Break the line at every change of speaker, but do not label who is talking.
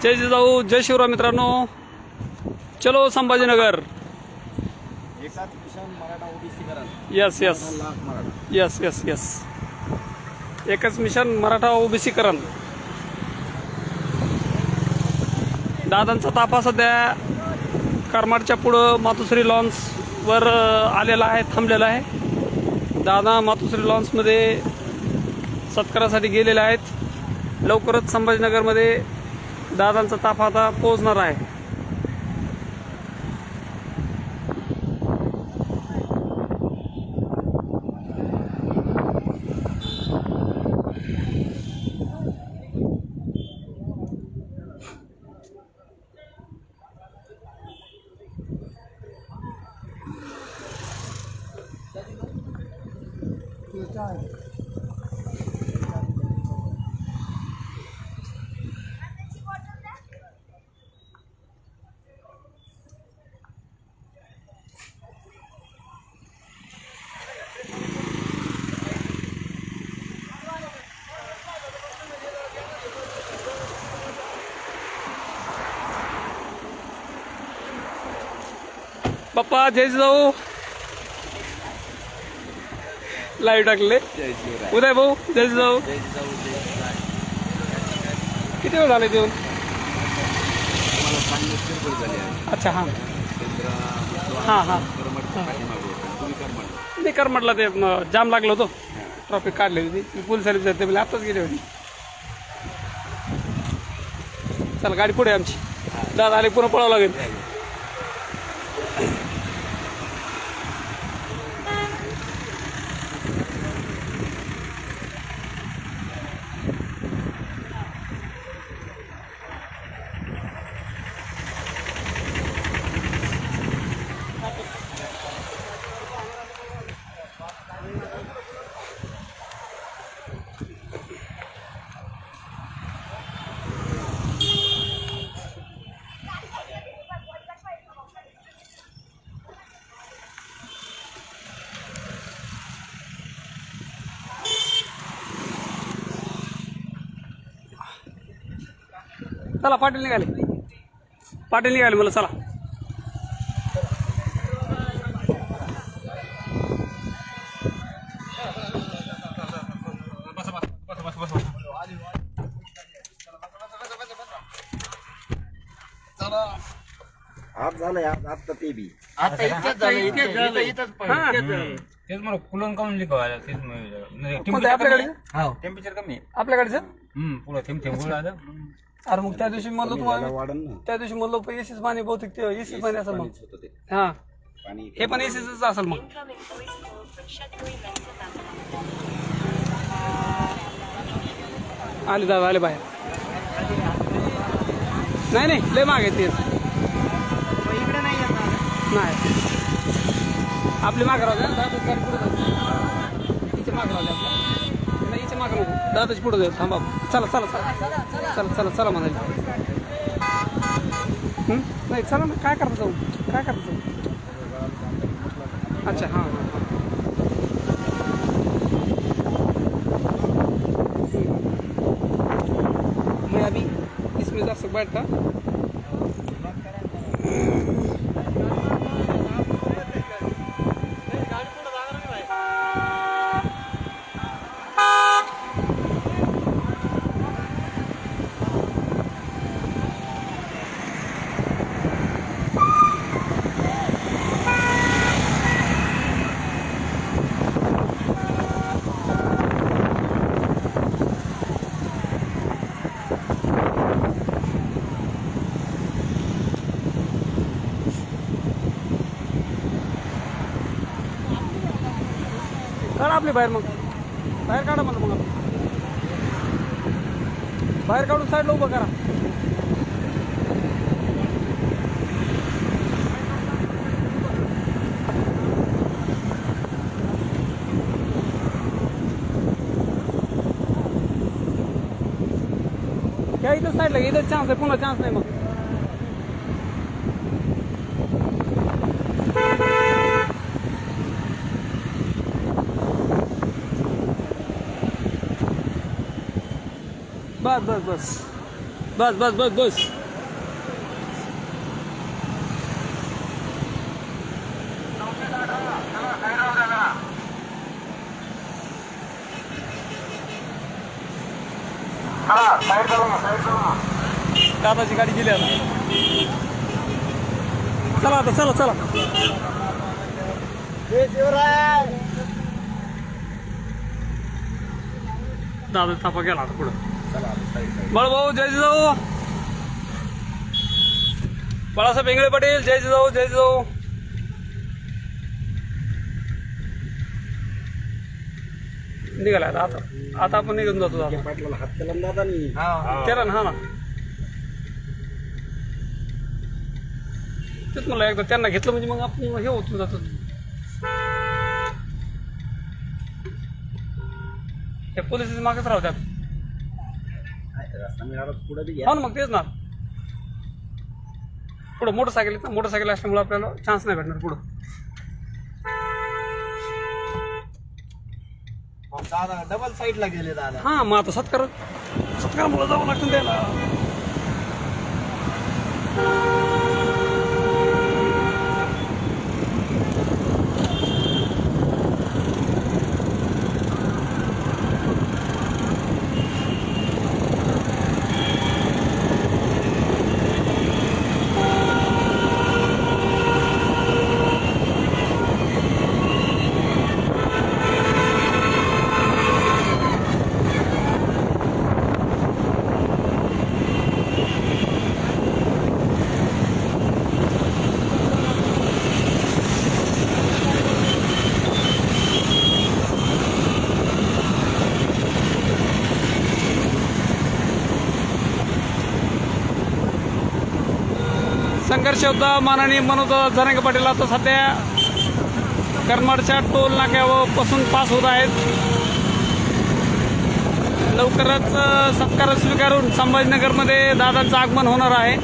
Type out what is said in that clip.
जय जिजाऊ, जय शिवराय मित्रांनो. चलो संभाजीनगर.
एकाच मिशन मराठा ओबीसी करा.
Yes yes
lakh Maratha.
Yes yes yes. एकच मिशन मराठा ओबीसी करण. दादांचा ताफा सध्या करमाडच्या पुढं मातोश्री लॉन्सवर आलेला आहे, थांबलेला आहे. दादा मातोश्री लॉन्समध्ये सत्कारासाठी गेलेले आहेत. लवकरच संभाजीनगरमध्ये दादांचा ताफा आता पोहोचणार आहे. पप्पा जय जिजाऊ. लाईव्ह टाकले.
जय शिवराय.
उदय भाऊ जय जिजाऊ.
जय जिजाऊ. जय शिवराय.
किती वेळ झाले देऊन?
मला 5 झाले आहे.
अच्छा हां
केंद्र
हां हां.
करमडच्या पाठीमागे होतं. तुम्ही करमड.
मी कर म्हटलं ते जाम लागलो होतो. ट्रॉफिक काढली होती. मी पोलिसांनी जाते म्हणजे आत्ताच गेले होते. चला गाडी पुढे आमची. दादा आले पुन्हा पळावं लागेल. चला पाटील निघाले. पाटील निघाले मला. चला
आज झालंय. आज आता ते बी
आता इथेच झालं, इथेच झालं, इथंच
हां.
तेच मला फुलं काऊन लिखवायला तेच
कोणत्या आपल्या गाडीचं?
टेम्परेचर कमी आहे.
आपल्या गाडीचं?
पुढं थेंब थेंब गोळ आलं.
अरे मग त्या दिवशी म्हणलो तुम्हाला,
वाढन ना
त्या दिवशी म्हणलो एसीच पाणी बहुतेक ते एसीच पाणी असेल मग.
होतं ते
हां
पाणी.
हे पण एसीच असेल मग. आले दादा आले बाहेर. नाही नाही लय माग आहेत ते. नाही आपली माग राहू द्या. दादा गाडी पुढे जाऊ. हिचे माग राहू द्या आपल्या. नाही हिचे माग नको. दादाची पुढे जाऊ. थांबा. चला चला चला चला चला चला म्हणायचं. नाही चला ना. काय करता जाऊ? काय करता जाऊ? अच्छा हां हां हां. मैं अभी इसमें जा सकता बैठा. काढा आपली बाहेर. मग बाहेर काढा मला. मग बाहेर काढून साईडला उभं करा. या इथं साईडला. इथं चान्स आहे. पुन्हा चान्स नाही मग. बस बस बस. बस बस बस बस. दादाची गाडी गेली आता. चला आता चला चला. दादा थापा गेला आता पुढं. बळभाऊ जय जिजाऊ. बाळासाहेब इंगळे पाटील जय जिजाऊ जय जिजाऊ. निघाला आता आता आपण निघून जातो दादा.
पाटलाला हात केला ना दादांनी.
केला ना. हा ना तेच मला एकदा त्यांना घेतलं म्हणजे मग आपण हे होतो जातो. ते पोलिस मागच राहतात.
रस्ता मिळाला तर पुढे बी
हो ना मग तेच ना. पुढं मोटरसायकल असल्यामुळे आपल्याला चान्स नाही भेटणार पुढं.
दादा डबल साईडला गेले दादा.
हा मग आता सत्कारामुळे जावं लागतं त्याला. संघर्ष योद्धा माननीय मनोज जरांगे पाटील आता सध्या करमाडच्या टोल नाक्यापासून पास होत आहेत. लवकरच सत्कार स्वीकारून संभाजीनगरमध्ये दादांचं आगमन होणार आहे.